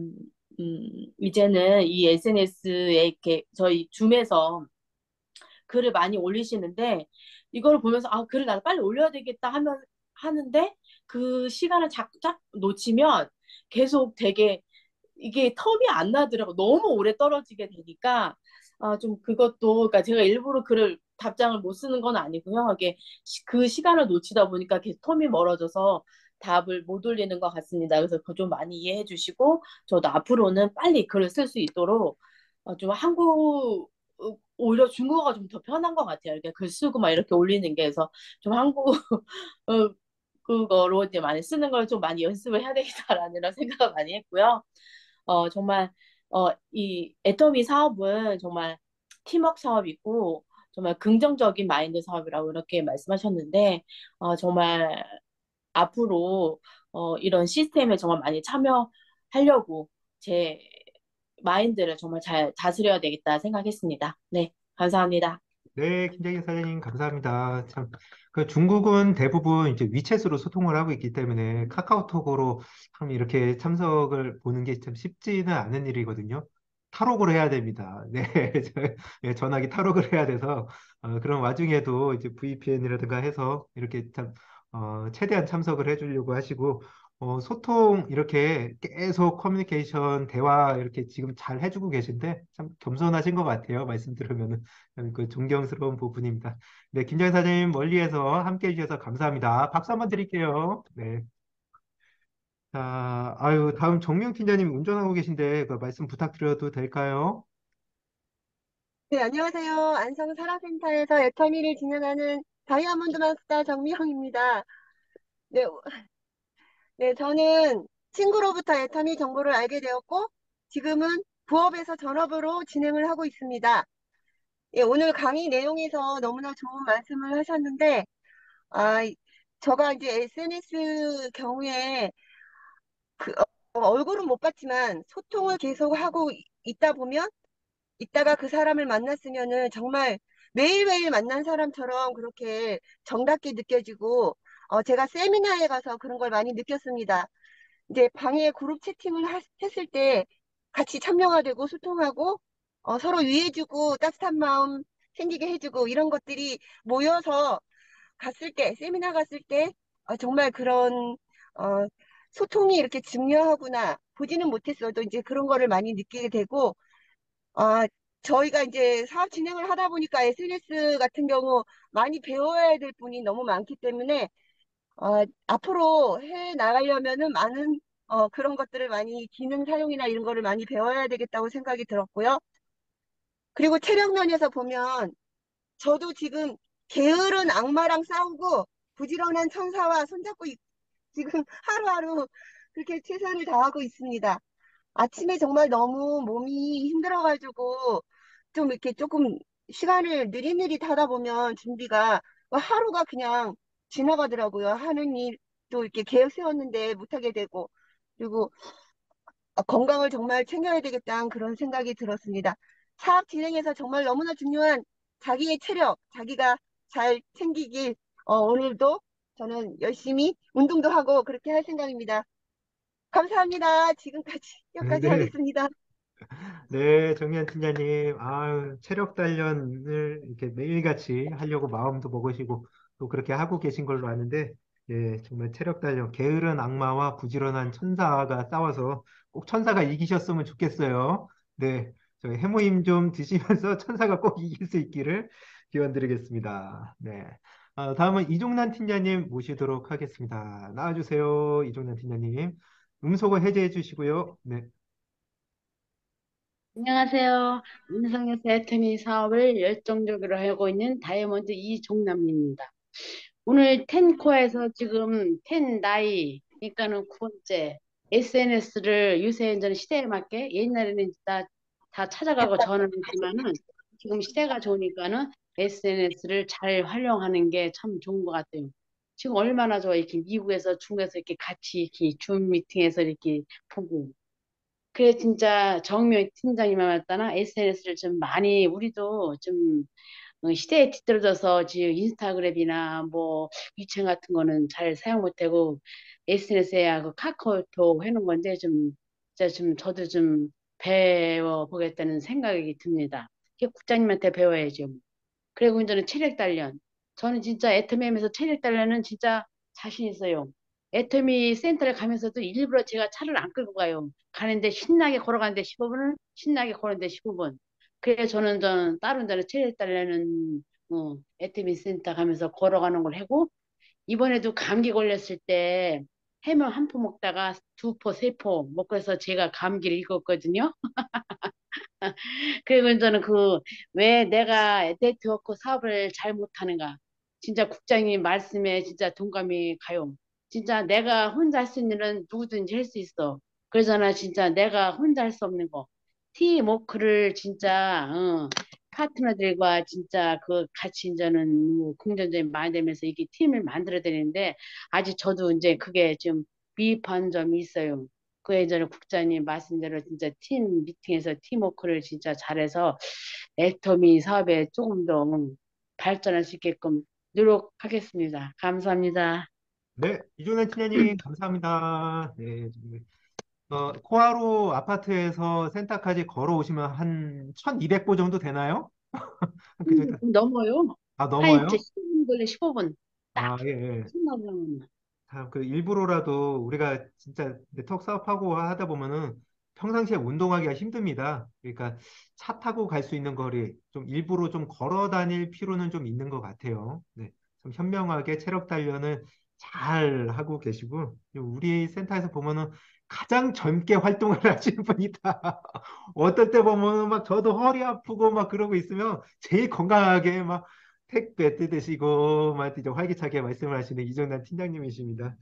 이제는 이 SNS에 이렇게 저희 줌에서 글을 많이 올리시는데, 이걸 보면서, 아, 글을 나도 빨리 올려야 되겠다 하는데, 그 시간을 쫙쫙 놓치면 계속 되게 이게 텀이 안 나더라고. 너무 오래 떨어지게 되니까, 좀 그것도, 그러니까 제가 일부러 글을, 답장을 못 쓰는 건 아니고요. 이게 그 시간을 놓치다 보니까 계속 텀이 멀어져서 답을 못 올리는 것 같습니다. 그래서 그거 좀 많이 이해해 주시고, 저도 앞으로는 빨리 글을 쓸 수 있도록 좀 오히려 중국어가 좀 더 편한 것 같아요. 이렇게 글 쓰고 막 이렇게 올리는 게. 그래서 좀 그거로 이제 많이 쓰는 걸 좀 많이 연습을 해야 되겠다라는 이런 생각을 많이 했고요. 정말, 이 애터미 사업은 정말 팀워크 사업이고, 정말 긍정적인 마인드 사업이라고 이렇게 말씀하셨는데, 정말 앞으로, 이런 시스템에 정말 많이 참여하려고 제 마인드를 정말 잘 다스려야 되겠다 생각했습니다. 네, 감사합니다. 네, 김정희 사장님, 감사합니다. 참, 그 중국은 대부분 이제 위챗으로 소통을 하고 있기 때문에 카카오톡으로 참 이렇게 참석을 보는 게 참 쉽지는 않은 일이거든요. 탈옥을 해야 됩니다. 네, 전화기 탈옥을 해야 돼서 그런 와중에도 이제 VPN이라든가 해서 이렇게 참 최대한 참석을 해주려고 하시고 소통 이렇게 계속 커뮤니케이션 대화 이렇게 지금 잘 해주고 계신데 참 겸손하신 것 같아요. 말씀 들으면은. 그 존경스러운 부분입니다. 네, 김장 사장님 멀리에서 함께 해주셔서 감사합니다. 박수 한번 드릴게요. 네. 자, 아유, 다음 정명 팀장님 운전하고 계신데 그 말씀 부탁드려도 될까요? 네, 안녕하세요. 안성 산업센터에서 애터미를 진행하는 다이아몬드 마스터 정미영입니다. 네, 네, 저는 친구로부터 애터미 정보를 알게 되었고, 지금은 부업에서 전업으로 진행을 하고 있습니다. 예, 오늘 강의 내용에서 너무나 좋은 말씀을 하셨는데, 아, 제가 이제 SNS 경우에 그, 얼굴은 못 봤지만 소통을 계속 하고 있다 보면 이따가 그 사람을 만났으면은 정말 매일매일 만난 사람처럼 그렇게 정답게 느껴지고, 제가 세미나에 가서 그런 걸 많이 느꼈습니다. 이제 방에 그룹 채팅을 했을 때 같이 참여가 되고 소통하고, 서로 위해주고 따뜻한 마음 생기게 해주고 이런 것들이 모여서 갔을 때, 세미나 갔을 때, 정말 그런, 어, 소통이 이렇게 중요하구나. 보지는 못했어도 이제 그런 거를 많이 느끼게 되고, 아, 저희가 이제 사업 진행을 하다 보니까 SNS 같은 경우 많이 배워야 될 분이 너무 많기 때문에 앞으로 해 나가려면은 많은 그런 것들을 많이 기능 사용이나 이런 거를 많이 배워야 되겠다고 생각이 들었고요. 그리고 체력면에서 보면 저도 지금 게으른 악마랑 싸우고 부지런한 천사와 손잡고 지금 하루하루 그렇게 최선을 다하고 있습니다. 아침에 정말 너무 몸이 힘들어가지고 좀 이렇게 조금 시간을 느릿느릿 하다 보면 준비가 하루가 그냥 지나가더라고요. 하는 일도 이렇게 계획 세웠는데 못하게 되고 그리고 건강을 정말 챙겨야 되겠다는 그런 생각이 들었습니다. 사업 진행에서 정말 너무나 중요한 자기의 체력, 자기가 잘 챙기길 오늘도 저는 열심히 운동도 하고 그렇게 할 생각입니다. 감사합니다. 지금까지 네, 여기까지 네. 하겠습니다. 네, 정면 팀장님, 아유, 체력 단련을 이렇게 매일같이 하려고 마음도 먹으시고 또 그렇게 하고 계신 걸로 아는데, 예, 정말 체력 단련, 게으른 악마와 부지런한 천사가 싸워서 꼭 천사가 이기셨으면 좋겠어요. 네, 저희 해모임 좀 드시면서 천사가 꼭 이길 수 있기를 기원드리겠습니다. 네. 다음은 이종란 팀장님 모시도록 하겠습니다. 나와주세요, 이종란 팀장님. 음소거 해제해 주시고요. 네. 안녕하세요. 안성에서 애터미 사업을 열정적으로 하고 있는 다이아몬드 이종남입니다. 오늘 텐코에서 지금 텐 나이, 그러니까는 9번째 SNS를 요새 이제 시대에 맞게 옛날에는 다 찾아가고 전화했지만은 지금 시대가 좋으니까는 SNS를 잘 활용하는 게 참 좋은 것 같아요. 지금 얼마나 좋아. 이렇게 미국에서 중국에서 이렇게 같이 이렇게 줌 미팅에서 이렇게 보고. 그래, 진짜 정명 팀장님만 말따나 SNS를 좀 많이, 우리도 좀 시대에 뒤떨어져서 지금 인스타그램이나 뭐 위챗 같은 거는 잘 사용 못하고 SNS에 그 카카오톡 해놓은 건데 좀, 진짜 좀 저도 좀 배워보겠다는 생각이 듭니다. 이게 국장님한테 배워야죠. 그리고 이제는 체력 단련. 저는 진짜 애터미하면서 체력 단련은 진짜 자신 있어요. 애터미 센터를 가면서도 일부러 제가 차를 안 끌고 가요. 가는데 신나게 걸어가는데 15분은 신나게 걸었는데 15분. 그래서 저는 다른 데는 체력 단련은 애터미 센터 가면서 걸어가는 걸 하고 이번에도 감기 걸렸을 때 해면 한 포 먹다가 두 포, 세 포 먹고 해서 제가 감기를 읽었거든요. 그리고 이제는 왜 내가 네트워크 사업을 잘 못하는가. 진짜 국장님 말씀에 진짜 동감이 가요. 진짜 내가 혼자 할 수 있는 일은 누구든지 할 수 있어. 그러잖아, 진짜 내가 혼자 할 수 없는 거. 팀워크를 진짜, 파트너들과 진짜 같이 이제는 뭐 긍정적인 마인드면서 이게 팀을 만들어야 되는데, 아직 저도 이제 그게 좀 미흡한 점이 있어요. 그 예전에 국장님 말씀대로 진짜 팀 미팅에서 팀워크를 진짜 잘해서 애터미 사업에 조금 더 발전할 수 있게끔 노력하겠습니다. 감사합니다. 네, 이종란 팀장님 감사합니다. 네, 코하루 아파트에서 센터까지 걸어오시면 한 1200보 정도 되나요? 그 정도. 넘어요. 아, 한 이제 넘어요? 15분 걸려 15분. 딱 아, 예, 예. 끝나면. 그 일부러라도 우리가 진짜 네트워크 사업하고 하다 보면은 평상시에 운동하기가 힘듭니다. 그러니까 차 타고 갈 수 있는 거리 좀 일부러 좀 걸어 다닐 필요는 좀 있는 것 같아요. 네. 좀 현명하게 체력 단련을 잘 하고 계시고 우리 센터에서 보면은 가장 젊게 활동을 하시는 분이다. 어떨 때 보면은 막 저도 허리 아프고 막 그러고 있으면 제일 건강하게 막 택배 뜯으시고 막 이제 활기차게 말씀을 하시는 이정남 팀장님이십니다.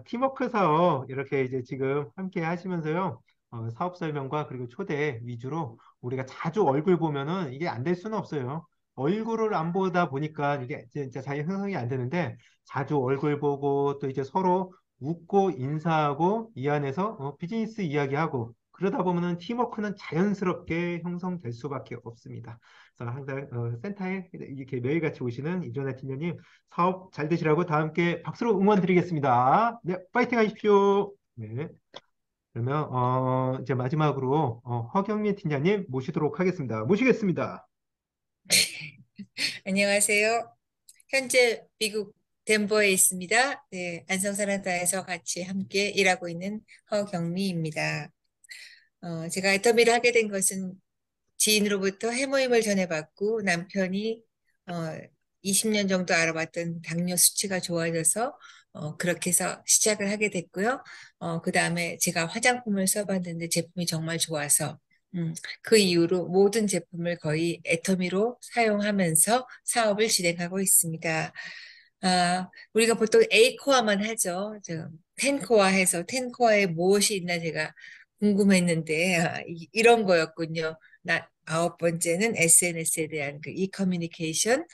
팀워크 사업 이렇게 이제 지금 함께 하시면서요. 사업 설명과 그리고 초대 위주로 우리가 자주 얼굴 보면은 이게 안 될 수는 없어요. 얼굴을 안 보다 보니까 이게 진짜 자기 형성이 안 되는데 자주 얼굴 보고 또 이제 서로 웃고 인사하고 이 안에서 비즈니스 이야기하고 그러다 보면은 팀워크는 자연스럽게 형성될 수밖에 없습니다. 그래서 항상 센터에 이렇게 매일같이 오시는 이전의 팀장님 사업 잘 되시라고 다 함께 박수로 응원 드리겠습니다. 네, 파이팅 하십시오. 네. 그러면 이제 마지막으로 허경민 팀장님 모시도록 하겠습니다. 모시겠습니다. 안녕하세요. 현재 미국 덴버에 있습니다. 네, 안성사랑타에서 같이 함께 일하고 있는 허경미입니다. 제가 애터미를 하게 된 것은 지인으로부터 해모임을 전해받고 남편이 어, 20년 정도 알아봤던 당뇨 수치가 좋아져서 그렇게 해서 시작을 하게 됐고요. 그 다음에 제가 화장품을 써봤는데 제품이 정말 좋아서 그 이후로 모든 제품을 거의 애터미로 사용하면서 사업을 진행하고 있습니다. 우리가 보통 A코어만 하죠. 텐코어 해서 텐코어에 무엇이 있나 제가 궁금했는데 이런 거였군요. 아홉 번째는 SNS에 대한 그 이커뮤니케이션,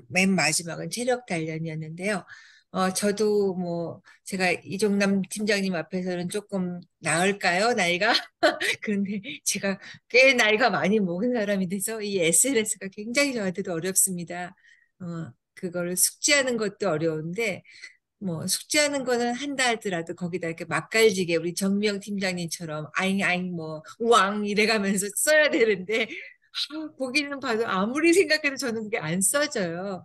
맨 마지막은 체력 단련이었는데요. 저도 뭐 제가 이종남 팀장님 앞에서는 조금 나을까요, 나이가? 그런데 제가 꽤 나이가 많이 먹은 사람이 돼서 이 SNS가 굉장히 저한테도 어렵습니다. 그거를 숙지하는 것도 어려운데 뭐 숙제하는 거는 한다 하더라도 거기다 이렇게 맛깔지게 우리 정미영 팀장님처럼 아잉 아잉 뭐 우왕 이래가면서 써야 되는데 보기는 봐도 아무리 생각해도 저는 그게 안 써져요.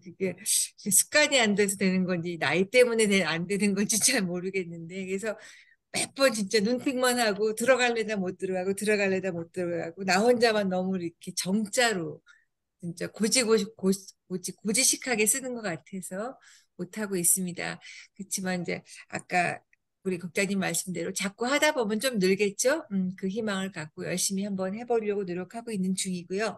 그게 습관이 안 돼서 되는 건지 나이 때문에 안 되는 건지 잘 모르겠는데 그래서 몇 번 진짜 눈팅만 하고 들어갈래다 못 들어가고 들어갈래다 못 들어가고 나 혼자만 너무 이렇게 정자로 진짜 고지식하게 쓰는 것 같아서 못하고 있습니다. 그렇지만 이제 아까 우리 국장님 말씀대로 자꾸 하다 보면 좀 늘겠죠? 그 희망을 갖고 열심히 한번 해보려고 노력하고 있는 중이고요.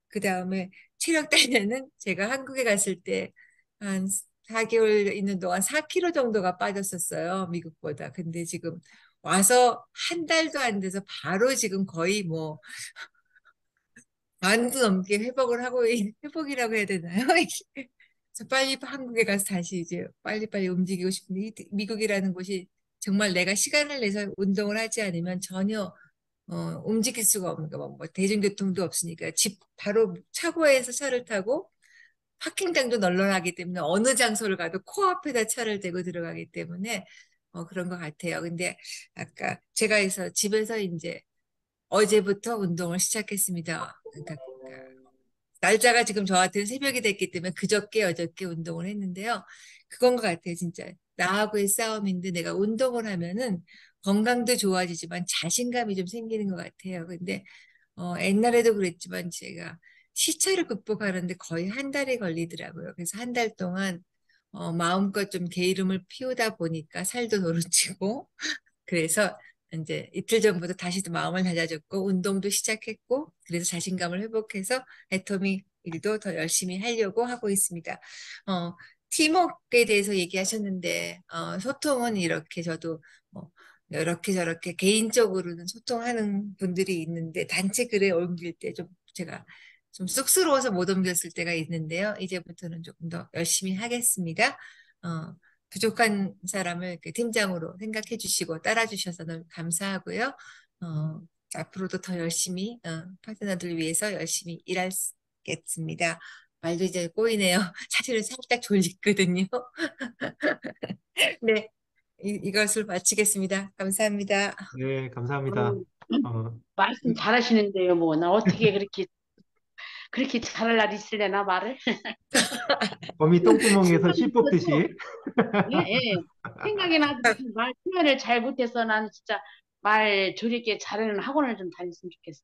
그 다음에 체력 단련은 제가 한국에 갔을 때 한 4개월 있는 동안 4kg 정도가 빠졌었어요. 미국보다. 근데 지금 와서 한 달도 안 돼서 바로 지금 거의 뭐 반도 넘게 회복을 하고 회복이라고 해야 되나요? 이게. 그래서 빨리 한국에 가서 다시 이제 빨리빨리 움직이고 싶은데 미국이라는 곳이 정말 내가 시간을 내서 운동을 하지 않으면 전혀 움직일 수가 없는 거, 뭐 대중교통도 없으니까 집 바로 차고에서 차를 타고 파킹장도 널널하기 때문에 어느 장소를 가도 코앞에다 차를 대고 들어가기 때문에 그런 것 같아요. 근데 아까 제가 해서 집에서 이제 어제부터 운동을 시작했습니다. 그러니까 날짜가 지금 저한테는 새벽이 됐기 때문에 그저께 어저께 운동을 했는데요. 그건 것 같아요. 진짜 나하고의 싸움인데 내가 운동을 하면은 건강도 좋아지지만 자신감이 좀 생기는 것 같아요. 근데 옛날에도 그랬지만 제가 시차를 극복하는데 거의 한 달이 걸리더라고요. 그래서 한 달 동안 마음껏 좀 게으름을 피우다 보니까 살도 도루치고 그래서 이제 이틀 전부터 다시 또 마음을 다잡고 운동도 시작했고 그래서 자신감을 회복해서 애터미 일도 더 열심히 하려고 하고 있습니다. 어, 팀워크에 대해서 얘기하셨는데 소통은 이렇게 저도 뭐 이렇게 저렇게 개인적으로는 소통하는 분들이 있는데 단체 글에 옮길 때 좀 제가 좀 쑥스러워서 못 옮겼을 때가 있는데요. 이제부터는 조금 더 열심히 하겠습니다. 어, 부족한 사람을 이렇게 팀장으로 생각해 주시고 따라 주셔서 너무 감사하고요. 어, 앞으로도 더 열심히 파트너들 위해서 열심히 일하겠습니다. 말도 이제 꼬이네요. 사실은 살짝 졸리거든요. 네, 이것을 마치겠습니다. 감사합니다. 네, 감사합니다. 아유, 어, 말씀 잘하시는데요, 뭐. 나 어떻게 그렇게 잘할 날이 있으려나, 말을? 거미 똥구멍에서 씨 뽑듯이. 예, 예. 생각이 나도 무슨 말 표현을 잘 못해서 나는 진짜 말 조리게 잘하는 학원을 좀 다녔으면 좋겠어.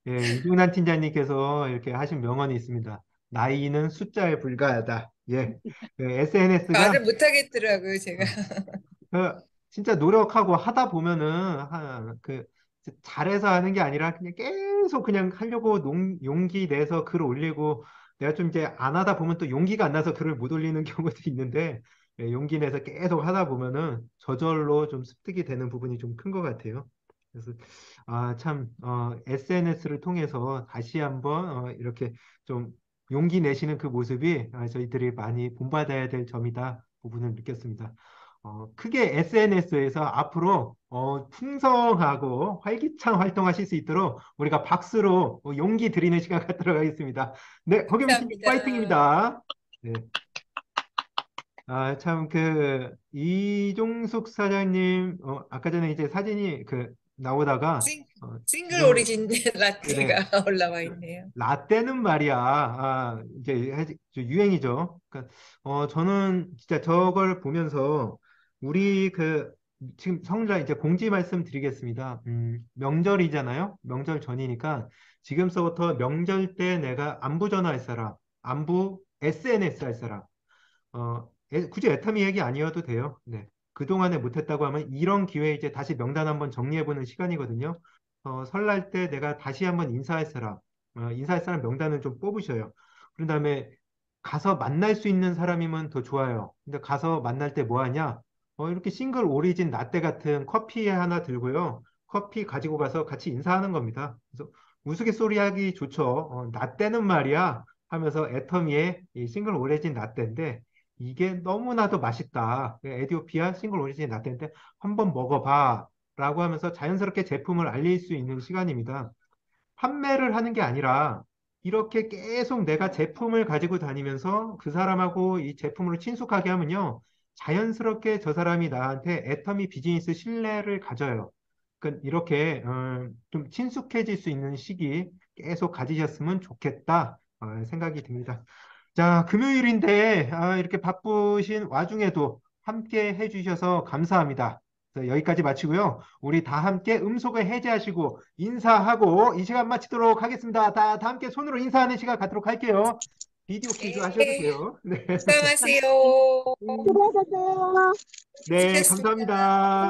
예, 이종란 팀장님께서 이렇게 하신 명언이 있습니다. 나이는 숫자에 불과하다. 예, SNS가 말을 못 하겠더라고요, 제가. 진짜 노력하고 하다 보면은 잘해서 하는 게 아니라 그냥 계속 그냥 하려고 용기 내서 글 올리고 내가 좀 이제 안 하다 보면 또 용기가 안 나서 글을 못 올리는 경우도 있는데 예, 용기 내서 계속 하다 보면은 저절로 좀 습득이 되는 부분이 좀 큰 것 같아요. 그래서 참 SNS를 통해서 다시 한번 이렇게 좀 용기 내시는 그 모습이 저희들이 많이 본받아야 될 점이다 부분을 느꼈습니다. 크게 SNS에서 앞으로 풍성하고 활기찬 활동하실 수 있도록 우리가 박수로 용기 드리는 시간 갖도록 하겠습니다. 네, 허경민 팀 감사합니다. 파이팅입니다. 네. 참, 이종숙 사장님, 아까 전에 이제 사진이 나오다가, 싱, 싱글 지금, 오리진 네네. 라떼가 올라와 있네요. 라떼는 말이야, 이제 유행이죠. 그러니까, 저는 진짜 저걸 보면서 우리 지금 성자 이제 공지 말씀 드리겠습니다. 명절이잖아요. 명절 전이니까 지금서부터 명절 때 내가 안부 전화할 사람, 안부 SNS 할 사람, 굳이 애터미 얘기 아니어도 돼요. 네. 그동안에 못했다고 하면 이런 기회에 이제 다시 명단 한번 정리해보는 시간이거든요. 설날 때 내가 다시 한번 인사할 사람 명단을 좀 뽑으셔요. 그런 다음에 가서 만날 수 있는 사람이면 더 좋아요. 근데 가서 만날 때 뭐 하냐? 이렇게 싱글 오리진 라떼 같은 커피 하나 들고요. 커피 가지고 가서 같이 인사하는 겁니다. 그래서 우스갯소리 하기 좋죠. 라떼는 말이야 하면서 애터미의 이 싱글 오리진 라떼인데 이게 너무나도 맛있다. 에디오피아 싱글 오리진 라떼인데 한번 먹어봐. 라고 하면서 자연스럽게 제품을 알릴 수 있는 시간입니다. 판매를 하는 게 아니라 이렇게 계속 내가 제품을 가지고 다니면서 그 사람하고 이 제품으로 친숙하게 하면요. 자연스럽게 저 사람이 나한테 애터미 비즈니스 신뢰를 가져요. 그러니까 이렇게 좀 친숙해질 수 있는 시기 계속 가지셨으면 좋겠다 생각이 듭니다. 자, 금요일인데 이렇게 바쁘신 와중에도 함께 해주셔서 감사합니다. 그래서 여기까지 마치고요. 우리 다 함께 음속을 해제하시고 인사하고 이 시간 마치도록 하겠습니다. 다 함께 손으로 인사하는 시간 갖도록 할게요. 비디오 퀴즈 하셔도 네, 돼요. 네, 수고하세요. 수고하셨어요. 네, 수고하셨습니다. 감사합니다.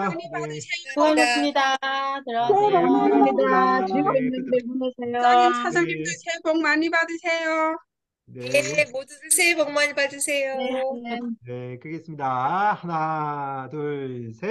많이 네, 받으세요. 수고하셨습니다. 새해 복 많이 들어가세요. 감사합니다. 받으세요. 즐거운 네, 연대 부장님, 보내세요. 사장님도 네, 새해 복 많이 받으세요. 예, 네, 모두들 새해 복 많이 받으세요. 네. 네, 끄겠습니다. 하나, 둘, 셋.